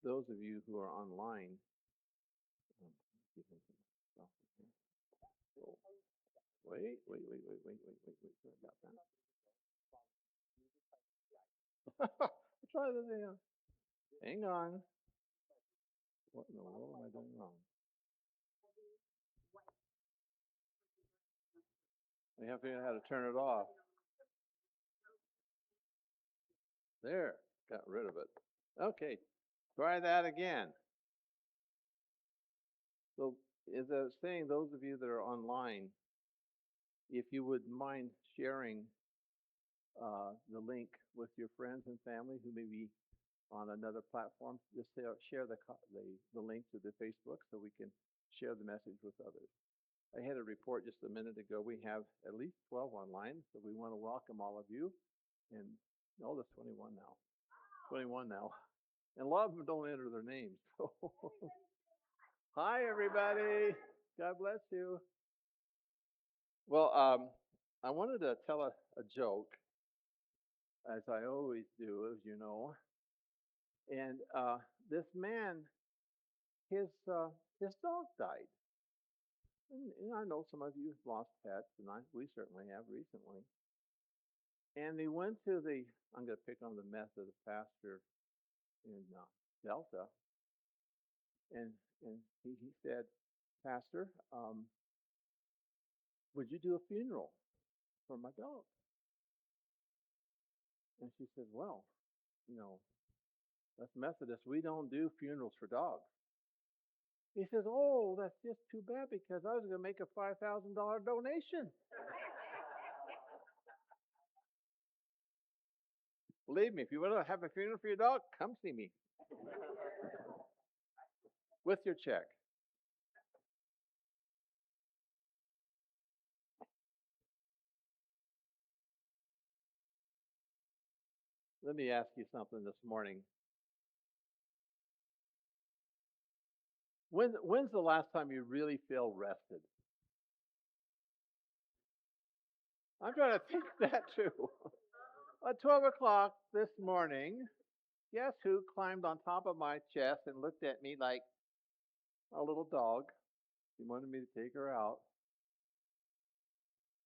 those of you who are online, um, oh, oh, wait, sorry about that. Try this again. Hang on. What in the world am I doing wrong? I have to figure out how to turn it off. There, got rid of it. Okay, try that again. So, as I was saying, those of you that are online, if you would mind sharing the link with your friends and family who may be on another platform, just share the link to the Facebook so we can share the message with others. I had a report just a minute ago. We have at least 12 online, so we want to welcome all of you. And no, there's 21 now. 21 now. And a lot of them don't enter their names. Hi, everybody. God bless you. Well, I wanted to tell a joke, as I always do, as you know. And this man, his dog died. And I know some of you have lost pets, and we certainly have recently. And he went to I'm going to pick on the Methodist pastor in Delta, and he said, Pastor, would you do a funeral for my dog? And she said, well, that's Methodist. We don't do funerals for dogs. He says, oh, that's just too bad because I was going to make a $5,000 donation. Believe me, if you want to have a funeral for your dog, come see me. With your check. Let me ask you something this morning. When's the last time you really feel rested? I'm trying to think that too. At 12 o'clock this morning, guess who climbed on top of my chest and looked at me like a little dog? He wanted me to take her out.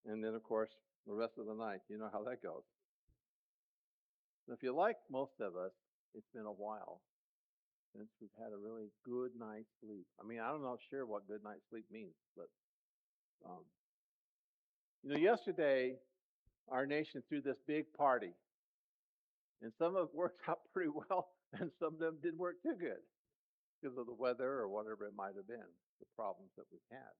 And then, of course, the rest of the night, you know how that goes. If you're like most of us, it's been a while since we've had a really good night's sleep. I mean, I'm not sure what good night's sleep means, but yesterday our nation threw this big party, and some of it worked out pretty well, and some of them didn't work too good because of the weather or whatever it might have been, the problems that we had.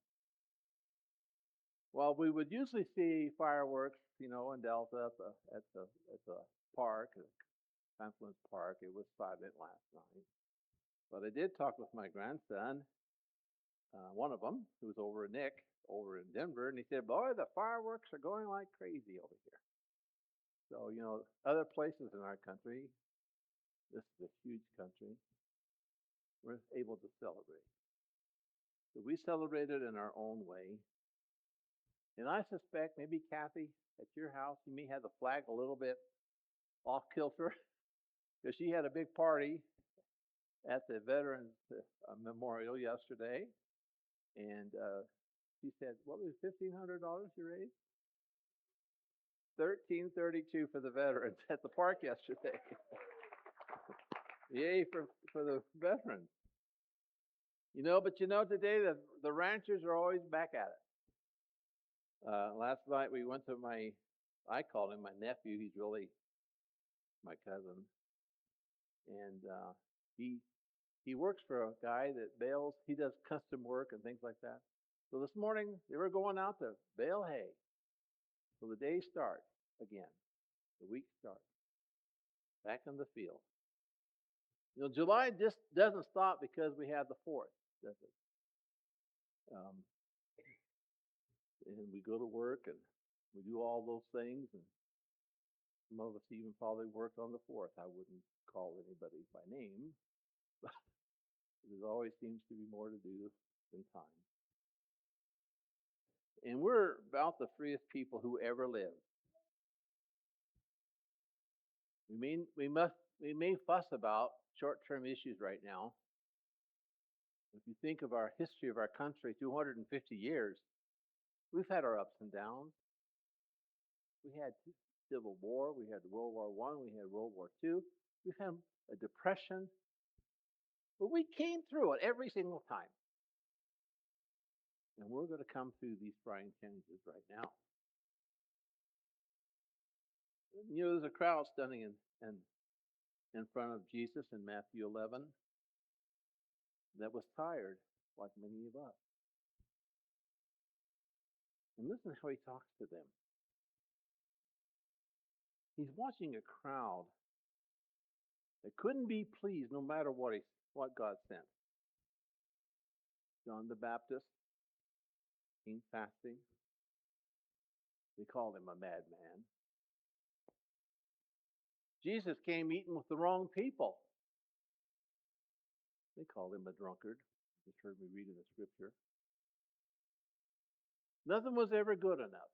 Well, we would usually see fireworks, in Delta at the park, Confluence Park. It was silent last night. But I did talk with my grandson, one of them, who was Nick, over in Denver, and he said, boy, the fireworks are going like crazy over here. So, other places in our country, this is a huge country, we're able to celebrate. So we celebrated in our own way. And I suspect maybe, Kathy, at your house, you may have the flag a little bit off kilter because she had a big party at the Veterans Memorial yesterday. And she said, what was $1,500 you raised? $1,332 for the veterans at the park yesterday. Yay for the veterans. But today the ranchers are always back at it. Last night we went to I call him my nephew. He's really my cousin. And he works for a guy that bales. He does custom work and things like that. So this morning they were going out to bale hay. So the day starts again. The week starts. Back in the field. July just doesn't stop because we have the 4th, does it? And we go to work and we do all those things. And some of us even probably worked on the 4th. I wouldn't call anybody by name. But there always seems to be more to do than time. And we're about the freest people who ever lived. We must We may fuss about short-term issues right now. If you think of our history of our country, 250 years, we've had our ups and downs. We had Civil War, we had World War I, we had World War II, we've had a depression, but we came through it every single time. And we're going to come through these trying challenges right now. You know, there's a crowd standing in front of Jesus in Matthew 11 that was tired, like many of us. And listen how he talks to them. He's watching a crowd that couldn't be pleased no matter what God sent. John the Baptist, King fasting. They called him a madman. Jesus came eating with the wrong people. They called him a drunkard. You just heard me read in the scripture. Nothing was ever good enough.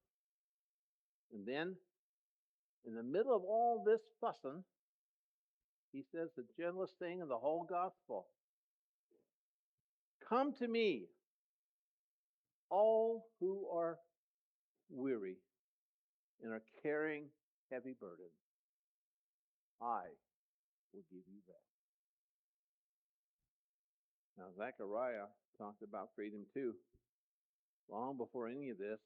And then, in the middle of all this fussing, he says the gentlest thing in the whole gospel. Come to me, all who are weary and are carrying heavy burdens. I will give you rest. Now, Zachariah talked about freedom too, long before any of this.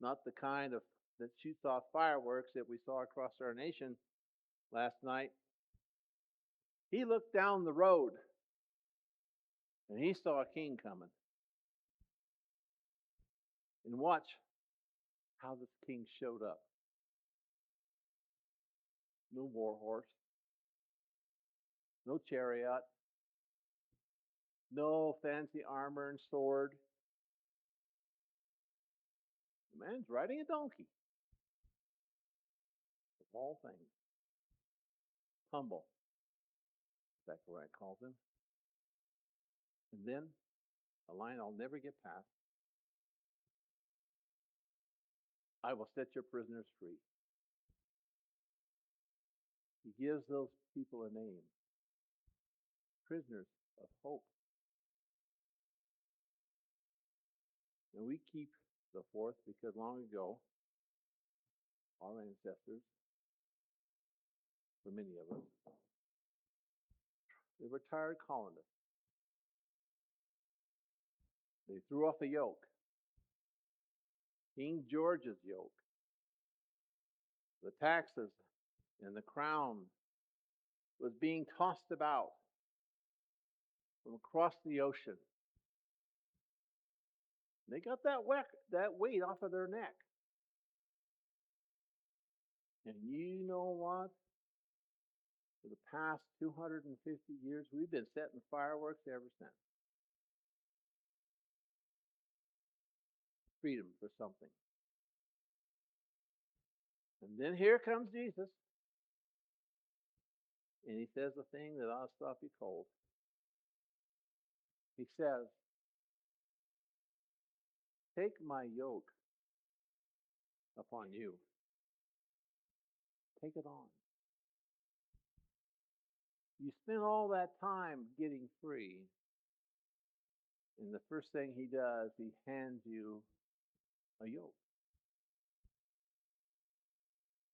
Not the kind of that shoots off fireworks that we saw across our nation last night. He looked down the road and he saw a king coming. And watch how this king showed up. No war horse, no chariot, no fancy armor and sword. The man's riding a donkey. Of all things. Humble, Zachariah calls him. And then a line I'll never get past. I will set your prisoners free. He gives those people a name. Prisoners of hope. And we keep the fourth because long ago, our ancestors, for many of us, they were tired colonists. They threw off a yoke. King George's yoke. The taxes and the crown was being tossed about from across the ocean. They got that weight off of their neck. And you know what? For the past 250 years, we've been setting fireworks ever since. Freedom for something. And then here comes Jesus. And he says the thing that I'll stop you cold. He says, take my yoke upon you. Take it on. You spend all that time getting free. And the first thing he does, he hands you a yoke.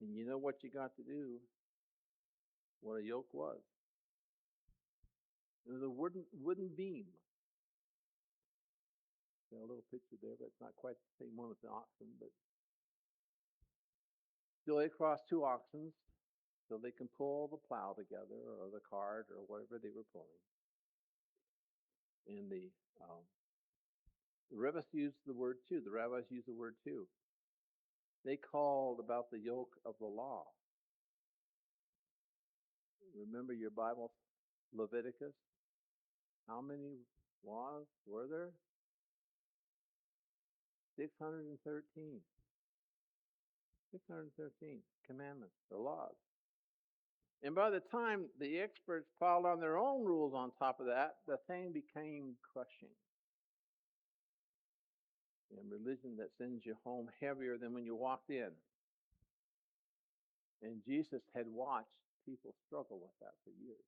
And you know what you got to do? What a yoke was. It was a wooden beam. Got a little picture there, but it's not quite the same one with the oxen. But still, they cross two oxen so they can pull the plow together or the cart or whatever they were pulling. And the rabbis used the word too. The rabbis used the word too. They called about the yoke of the law. Remember your Bible, Leviticus? How many laws were there? 613. 613 commandments or laws. And by the time the experts piled on their own rules on top of that, the thing became crushing. And religion that sends you home heavier than when you walked in. And Jesus had watched people struggle with that for years.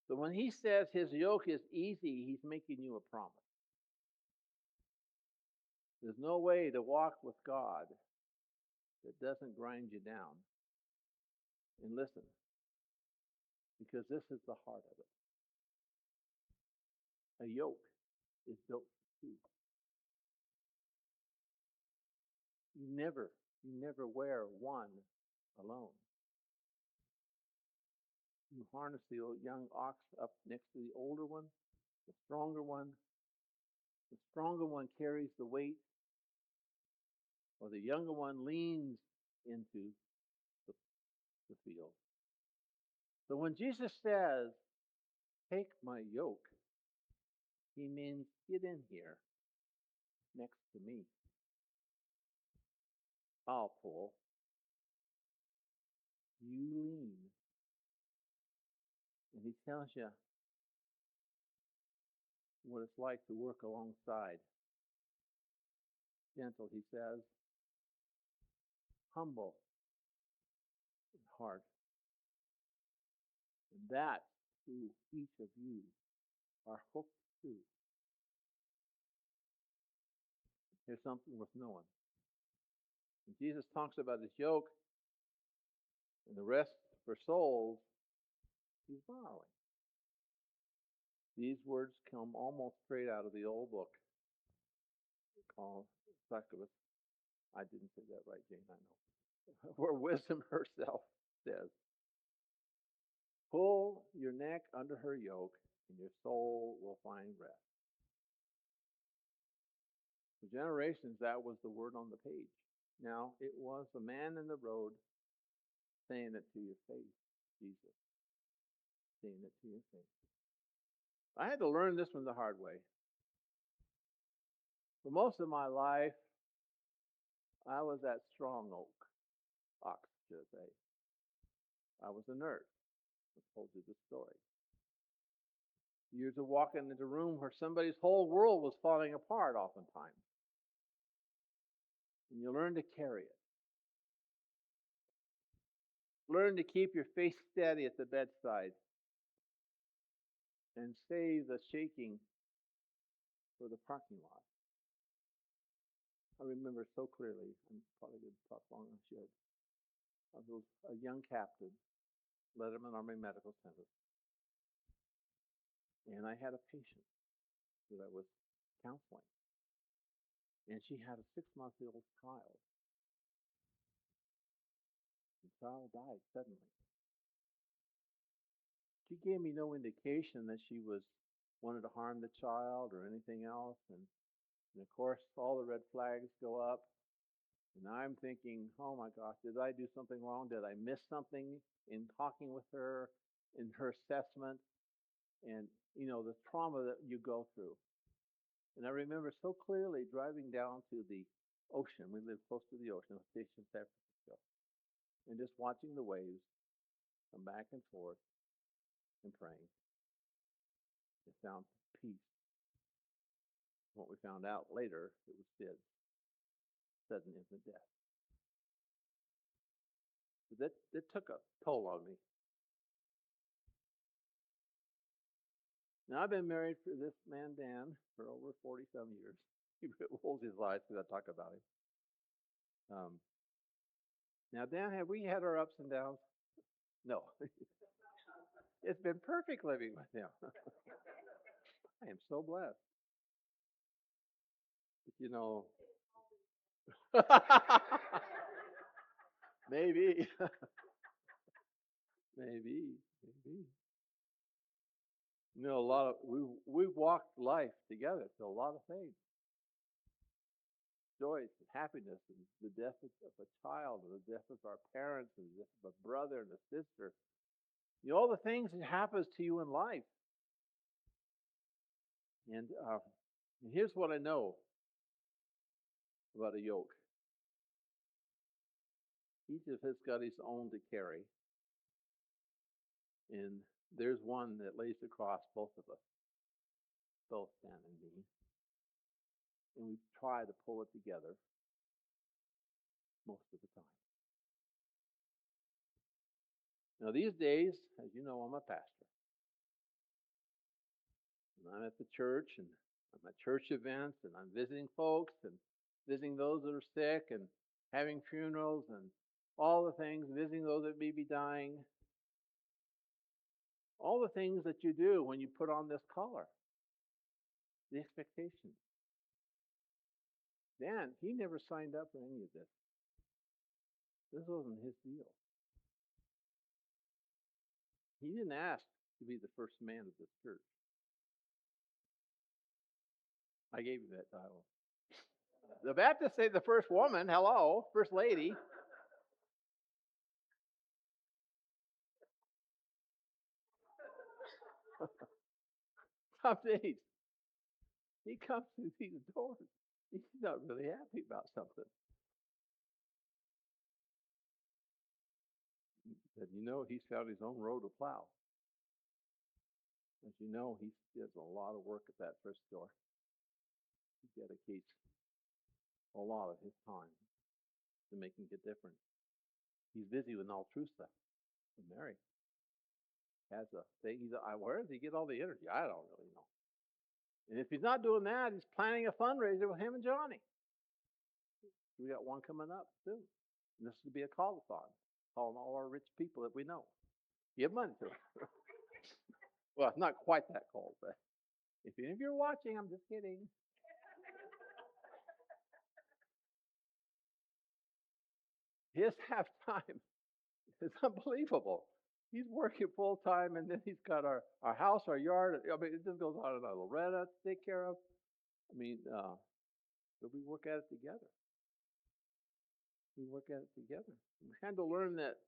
So when he says his yoke is easy, he's making you a promise. There's no way to walk with God that doesn't grind you down. And listen, because this is the heart of it. A yoke is built for two. You never wear one alone. You harness the young ox up next to the older one, the stronger one. The stronger one carries the weight, or the younger one leans into the field. So when Jesus says, take my yoke, he means get in here next to me. I'll pull. You lean. And he tells you what it's like to work alongside. Gentle, he says. Humble in heart. And that's who each of you are hooked to. Here's something worth knowing. When Jesus talks about his yoke and the rest for souls, he's borrowing. These words come almost straight out of the old book called Zachariah. I didn't say that right, Jane, I know. Where wisdom herself says, pull your neck under her yoke, and your soul will find rest. For generations, that was the word on the page. Now, it was the man in the road saying it to your face, Jesus. Saying it to your face. I had to learn this one the hard way. For most of my life, I was that strong ox, should I say. I was a nerd. I told you the story. Years of walking into a room where somebody's whole world was falling apart oftentimes. And you learn to carry it. Learn to keep your face steady at the bedside and save the shaking for the parking lot. I remember so clearly, I'm probably going to talk longer than I should. I was a young captain, Letterman Army Medical Center. And I had a patient that I was counseling. And she had a 6-month-old child. The child died suddenly. She gave me no indication that she wanted to harm the child or anything else. And of course, all the red flags go up. And I'm thinking, oh my gosh, did I do something wrong? Did I miss something in talking with her, in her assessment? And, the trauma that you go through. And I remember so clearly driving down to the ocean. We live close to the ocean, a station in San Francisco. And just watching the waves come back and forth and praying. It found peace. What we found out later, it was sudden infant death. But that took a toll on me. Now, I've been married for this man, Dan, for over 40-some years. He rolls his eyes because I talk about him. Now, Dan, have we had our ups and downs? No. It's been perfect living with him. I am so blessed. Maybe. maybe. We've walked life together through a lot of things. Joys and happiness and the death of a child, and the death of our parents, and the death of a brother and a sister. All the things that happens to you in life. And here's what I know about a yoke. Each of us got his own to carry. And there's one that lays across both of us, both Dan and me. And we try to pull it together most of the time. Now, these days, as you know, I'm a pastor. And I'm at the church, and I'm at church events, and I'm visiting folks, and visiting those that are sick, and having funerals, and all the things, visiting those that may be dying. All the things that you do when you put on this collar. The expectations. Dan, he never signed up for any of this. This wasn't his deal. He didn't ask to be the first man of this church. I gave you that title. The Baptists say the first woman, hello, first lady. Some days he comes through these doors. He's not really happy about something. But you know, he's found his own road to plow. As you know, he does a lot of work at that first door. He dedicates a lot of his time to making a difference. He's busy with all true stuff. And Mary has a thing. Where does he get all the energy? I don't really know. And if he's not doing that, he's planning a fundraiser with him and Johnny. We got one coming up soon. And this will be a call-a-thon, calling all our rich people that we know. Give money to them. Well, it's not quite that cold, but if any of you are watching, I'm just kidding. His half time is unbelievable. He's working full time, and then he's got our house, our yard. I mean, it just goes on and on. Loretta to take care of. I mean, but we work at it together. We work at it together. We had to learn that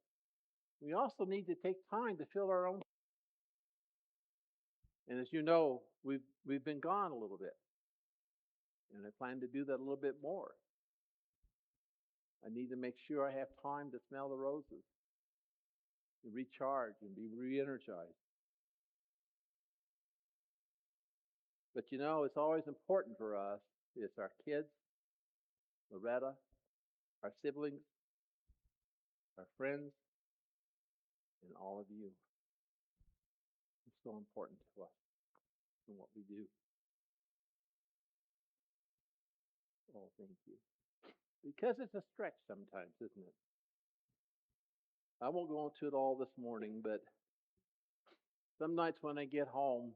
we also need to take time to fill our own. And as you know, we've been gone a little bit, and I plan to do that a little bit more. I need to make sure I have time to smell the roses, to recharge and be re-energized. But you know, it's always important for us. It's our kids, Loretta, our siblings, our friends, and all of you. It's so important to us in what we do. Oh, thank you. Because it's a stretch sometimes, isn't it? I won't go into it all this morning, but some nights when I get home,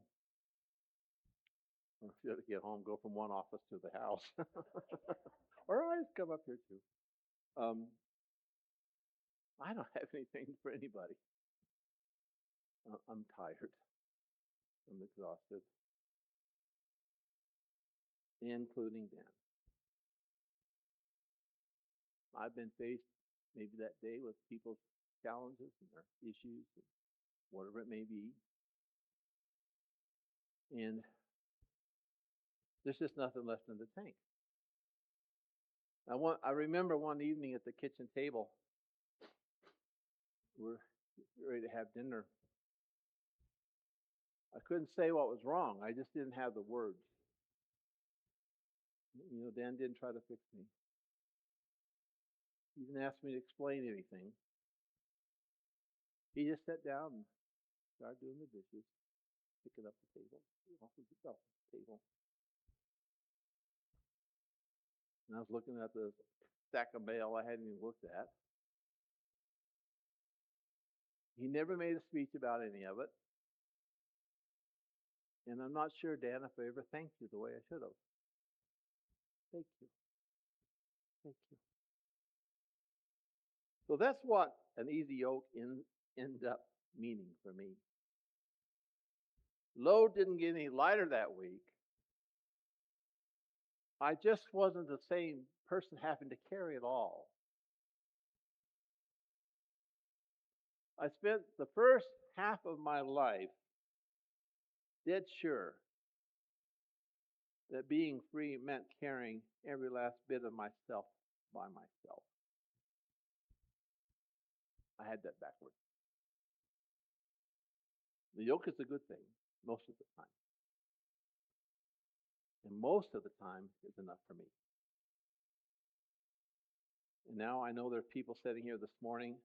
or should I get home, go from one office to the house, or I just come up here too. I don't have anything for anybody. I'm tired. I'm exhausted, including Dan. I've been faced maybe that day with people's challenges and their issues, and whatever it may be. And there's just nothing left in the tank. I remember one evening at the kitchen table, we're ready to have dinner. I couldn't say what was wrong. I just didn't have the words. You know, Dan didn't try to fix me. He didn't ask me to explain anything. He just sat down and started doing the dishes, picking up the table, off of the table. And I was looking at the stack of mail I hadn't even looked at. He never made a speech about any of it. And I'm not sure, Dan, if I ever thanked you the way I should have. Thank you. Thank you. So that's what an easy yoke ended up meaning for me. Load didn't get any lighter that week. I just wasn't the same person having to carry it all. I spent the first half of my life dead sure that being free meant carrying every last bit of myself by myself. I had that backwards. The yoke is a good thing most of the time. And most of the time is enough for me. And now I know there are people sitting here this morning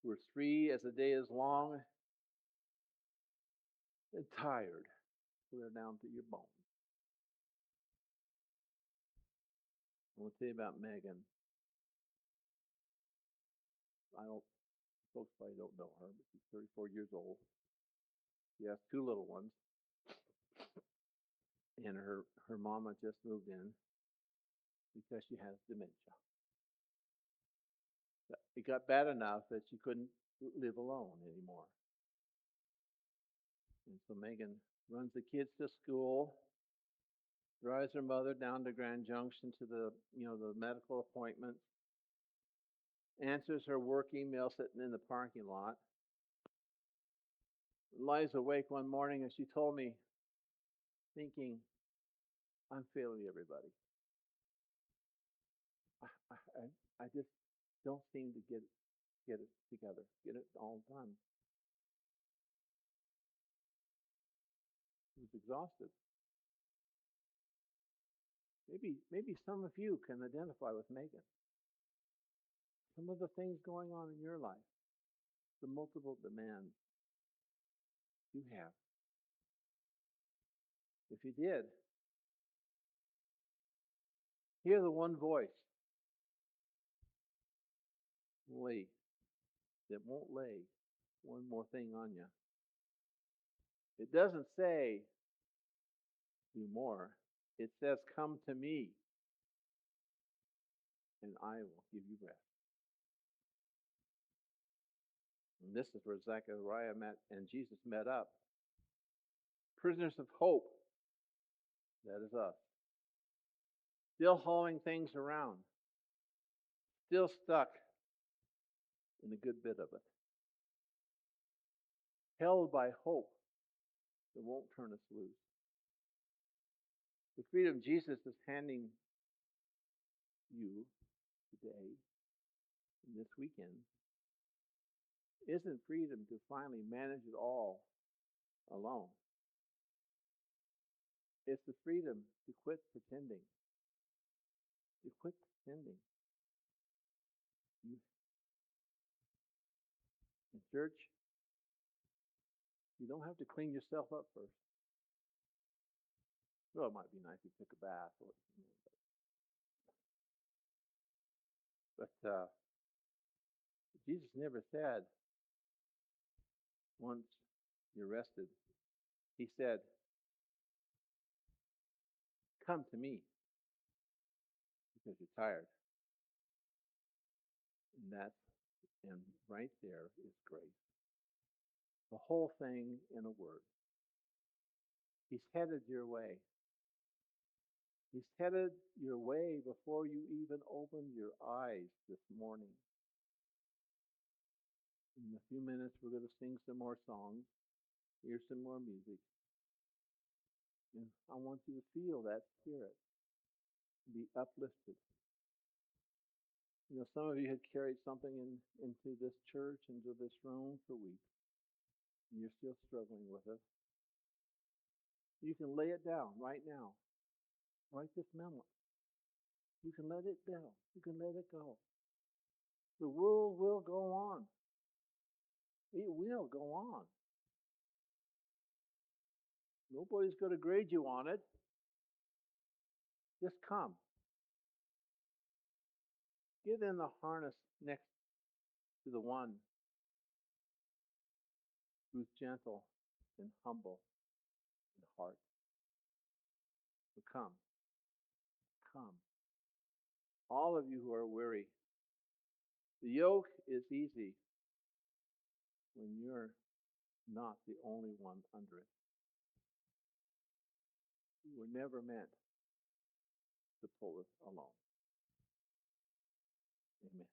We're free as the day is long and tired. We're down to your bones. I want to tell you about Megan. Folks probably don't know her, but she's 34 years old. She has two little ones, and her mama just moved in because she has dementia. It got bad enough that she couldn't live alone anymore. And so Megan runs the kids to school, drives her mother down to Grand Junction to the medical appointments, answers her work email sitting in the parking lot, lies awake one morning and she told me, thinking, I'm failing everybody. I just don't seem to get it together, get it all done. She was exhausted. Maybe some of you can identify with Megan. Some of the things going on in your life, the multiple demands you have. If you did, hear the one voice that won't lay one more thing on you. It doesn't say do more. It says come to me and I will give you rest. And this is where Zachariah met and Jesus met up. Prisoners of hope, that is us. Still hauling things around. Still stuck in a good bit of it. Held by hope that won't turn us loose. The freedom Jesus is handing you today, this weekend, isn't freedom to finally manage it all alone. It's the freedom to quit pretending. To quit pretending. In church, you don't have to clean yourself up first. Well, it might be nice if you took a bath, but Jesus never said once you're rested. He said, "Come to me because you're tired." And right there is grace. The whole thing in a word. He's headed your way. He's headed your way before you even opened your eyes this morning. In a few minutes, we're going to sing some more songs, hear some more music. And I want you to feel that spirit, be uplifted. Some of you had carried something into this church, into this room for weeks, and you're still struggling with it. You can lay it down right now, right this moment. You can let it down. You can let it go. The world will go on. It will go on. Nobody's going to grade you on it. Just come. Get in the harness next to the one who's gentle and humble in heart. So come. Come. All of you who are weary, the yoke is easy when you're not the only one under it. You were never meant to pull it alone. Amen.